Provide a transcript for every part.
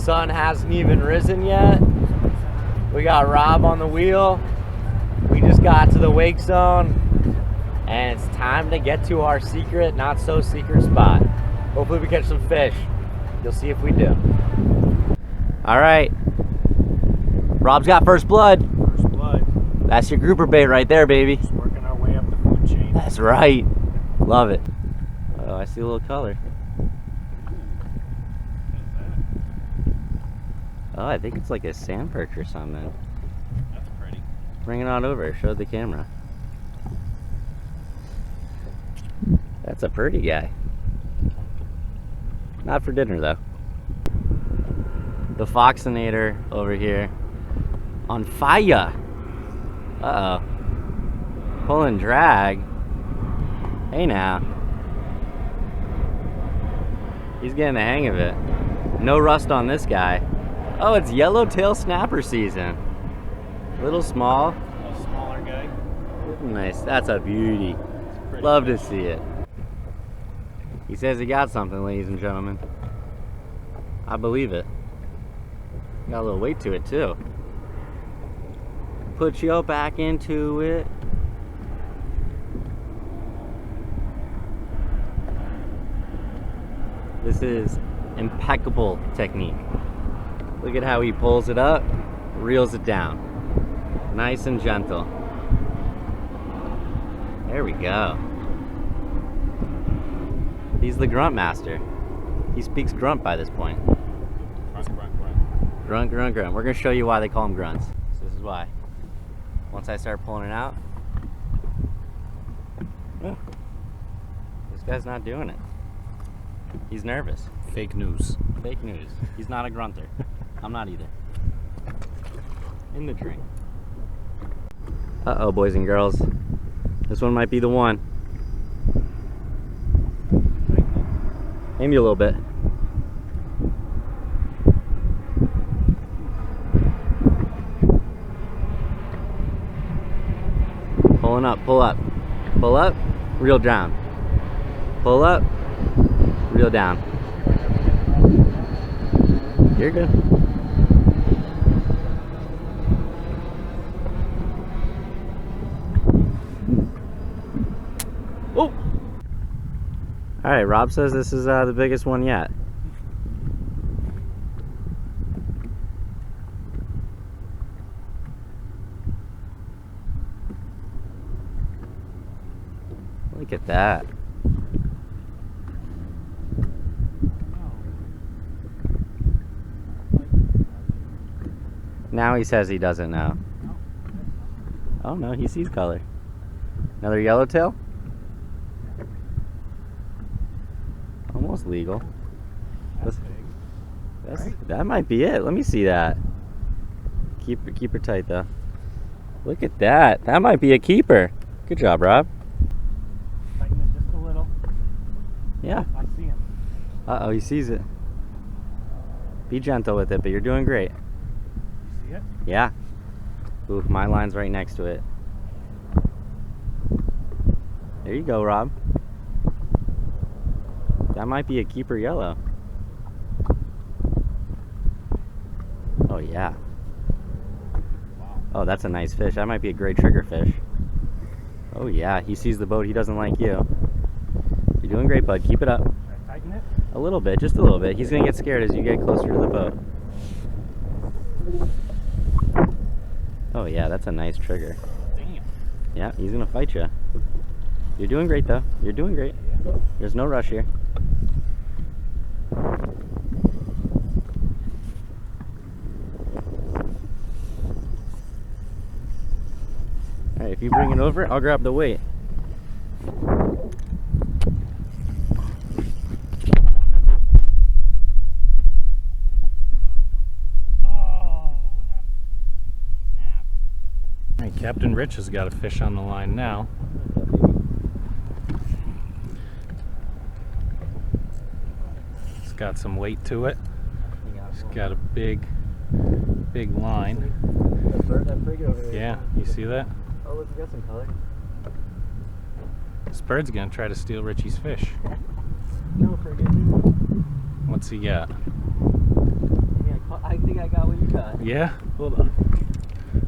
sun hasn't even risen yet. We got Rob on the wheel. We just got to the wake zone, and it's time to get to our secret, not so secret spot. Hopefully we catch some fish. You'll see if we do. All right. Rob's got first blood. First blood. That's your grouper bait right there, baby. Just working our way up the food chain. That's right. Love it. Oh, I see a little color. Oh, I think it's like a sand perch or something. That's pretty. Bring it on over. Show the camera. That's a pretty guy. Not for dinner, though. The Foxinator over here. On fire. Uh-oh. Pull and drag. Hey now. He's getting the hang of it. No rust on this guy. Oh, it's yellowtail snapper season. Little small. A smaller guy. Nice. That's a beauty. Love to see it. He says he got something, ladies and gentlemen. I believe it. Got a little weight to it, too. Put you back into it. This is impeccable technique. Look at how he pulls it up, reels it down. Nice and gentle. There we go. He's the grunt master. He speaks grunt by this point. Grunt, grunt, grunt. Grunt, grunt, grunt. We're gonna show you why they call him grunts. So this is why. Once I start pulling it out, oh, this guy's not doing it. He's nervous. Fake news. Fake news. He's not a grunter. I'm not either. In the drink. Uh-oh, boys and girls. This one might be the one. Maybe a little bit. Pulling up, pull up. Pull up, reel down. Pull up, reel down. You're good. Oh! Alright, Rob says this is the biggest one yet. Look at that. Now he says he doesn't know. Oh no, he sees color. Another yellowtail? Almost legal. That's big. Right? That might be it. Let me see that. Keep her tight though. Look at that. That might be a keeper. Good job, Rob. Tighten it just a little. Yeah. I see him. Uh-oh, he sees it. Be gentle with it, but you're doing great. You see it? Yeah. Ooh, my line's right next to it. There you go, Rob. That might be a keeper yellow. Oh, yeah. Wow. Oh, that's a nice fish. That might be a great trigger fish. Oh, yeah. He sees the boat. He doesn't like you. You're doing great, bud. Keep it up. Should I tighten it? A little bit. Just a little bit. He's going to get scared as you get closer to the boat. Oh, yeah. That's a nice trigger. Damn. Yeah, he's going to fight you. You're doing great, though. You're doing great. There's no rush here. Alright, if you bring it over, I'll grab the weight. Hey, Captain Rich has got a fish on the line now. It's got some weight to it. It's got a big line. That frig over there. Yeah, you see that? Oh, look, we got some color. This bird's gonna try to steal Richie's fish. No frigate. What's he got? Maybe a I think I got what you got. Yeah? Hold on.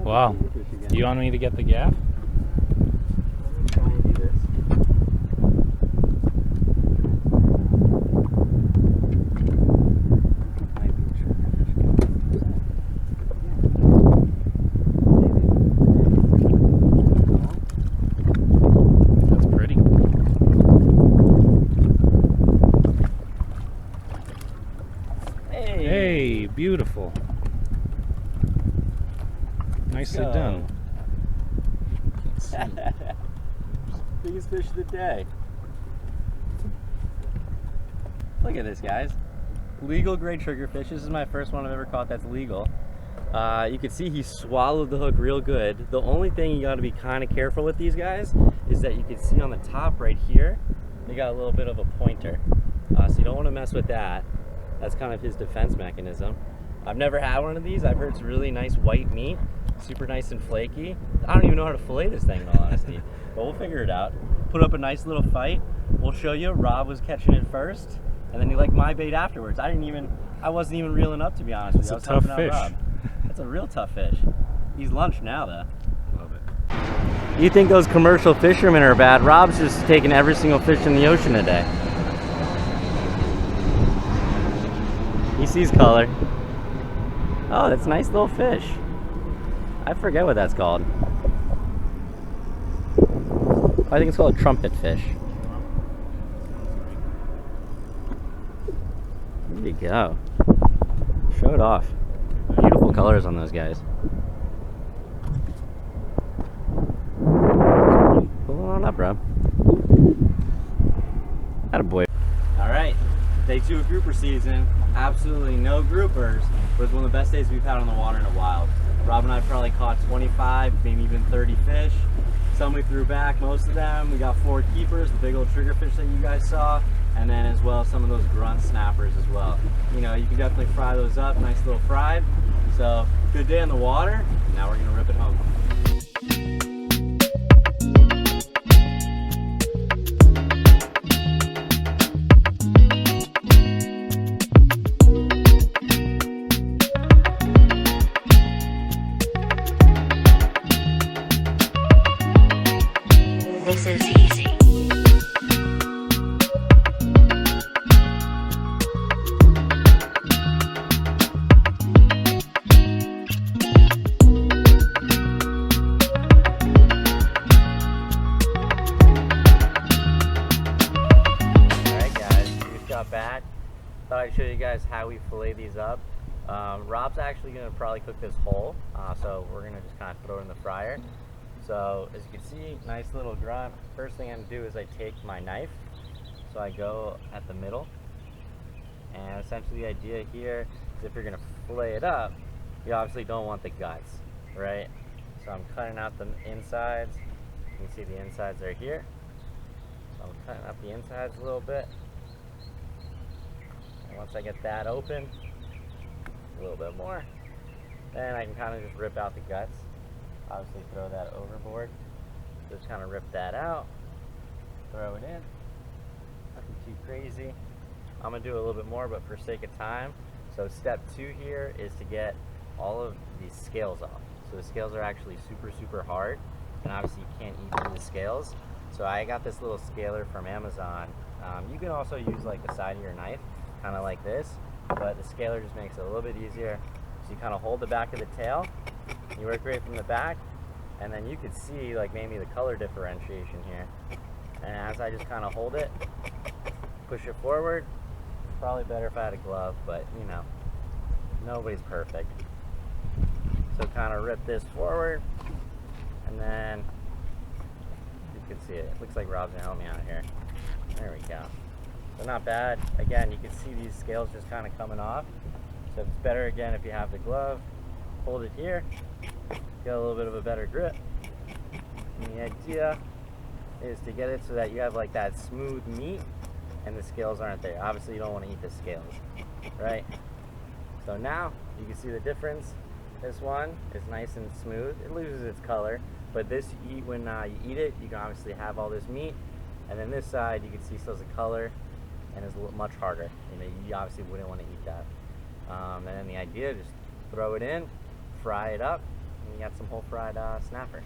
Wow. You want me to get the gaff? Let me try and do this. That's pretty. Hey, beautiful. Nicely go. done. Biggest fish of the day. Look at this, guys. Legal grade triggerfish. This is my first one I've ever caught that's legal. You can see he swallowed the hook real good. The only thing you got to be kind of careful with these guys is that you can see on the top right here, they got a little bit of a pointer. So you don't want to mess with that. That's kind of his defense mechanism. I've never had one of these. I've heard it's really nice white meat, super nice and flaky. I don't even know how to fillet this thing in all honesty, but we'll figure it out. Put up a nice little fight. We'll show you. Rob was catching it first, and then he liked my bait afterwards. I wasn't even reeling up, to be honest with you. It's a tough fish. That's a real tough fish. He's lunch now, though. Love it. You think those commercial fishermen are bad? Rob's just taking every single fish in the ocean today. He sees color. Oh, that's a nice little fish. I forget what that's called. I think it's called a trumpet fish. There you go. Show it off. Beautiful colors on those guys. Pull on up, Rob. Attaboy. Alright, day 2 of grouper season. Absolutely no groupers. It was one of the best days we've had on the water in a while. Rob and I probably caught 25, maybe even 30 fish. Some we threw back, most of them. We got 4 keepers, the big old triggerfish that you guys saw, and then as well some of those grunt snappers as well. You know, you can definitely fry those up, nice little fried. So, good day on the water. Now we're gonna rip it home. This is easy. Alright guys, we just got back. Thought I'd show you guys how we fillet these up. Rob's actually going to probably cook this whole, so we're going to just kind of throw it in the fryer. So as you can see, nice little grunt. First thing I'm going to do is I take my knife, so I go at the middle, and essentially the idea here is if you're going to fillet it up, you obviously don't want the guts, right? So I'm cutting out the insides. You can see the insides are here. So I'm cutting out the insides a little bit. And once I get that open, a little bit more, then I can kind of just rip out the guts. Obviously throw that overboard. Just kind of rip that out, throw it in. Nothing too crazy. I'm gonna do a little bit more, but for sake of time. So step 2 here is to get all of these scales off. So the scales are actually super, super hard, and obviously you can't eat through the scales. So I got this little scaler from Amazon. You can also use like the side of your knife, kind of like this, but the scaler just makes it a little bit easier. So you kind of hold the back of the tail, you work right from the back, and then you could see like maybe the color differentiation here. And as I just kind of hold it, push it forward. Probably better if I had a glove, but you know, nobody's perfect. So kind of rip this forward, and then you can see it. It looks like Rob's gonna help me out here. There we go. So not bad. Again, you can see these scales just kind of coming off. So it's better again if you have the glove. Hold it here, get a little bit of a better grip. And the idea is to get it so that you have like that smooth meat and the scales aren't there. Obviously you don't want to eat the scales, right? So now you can see the difference. This one is nice and smooth. It loses its color, but this you eat when you eat it, you can obviously have all this meat. And then this side you can see still has a color and is much harder. You know, you obviously wouldn't want to eat that. And then the idea, just throw it in, fry it up, and you got some whole fried snapper.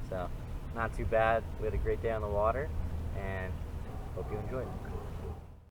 So not too bad. We had a great day on the water, and hope you enjoyed.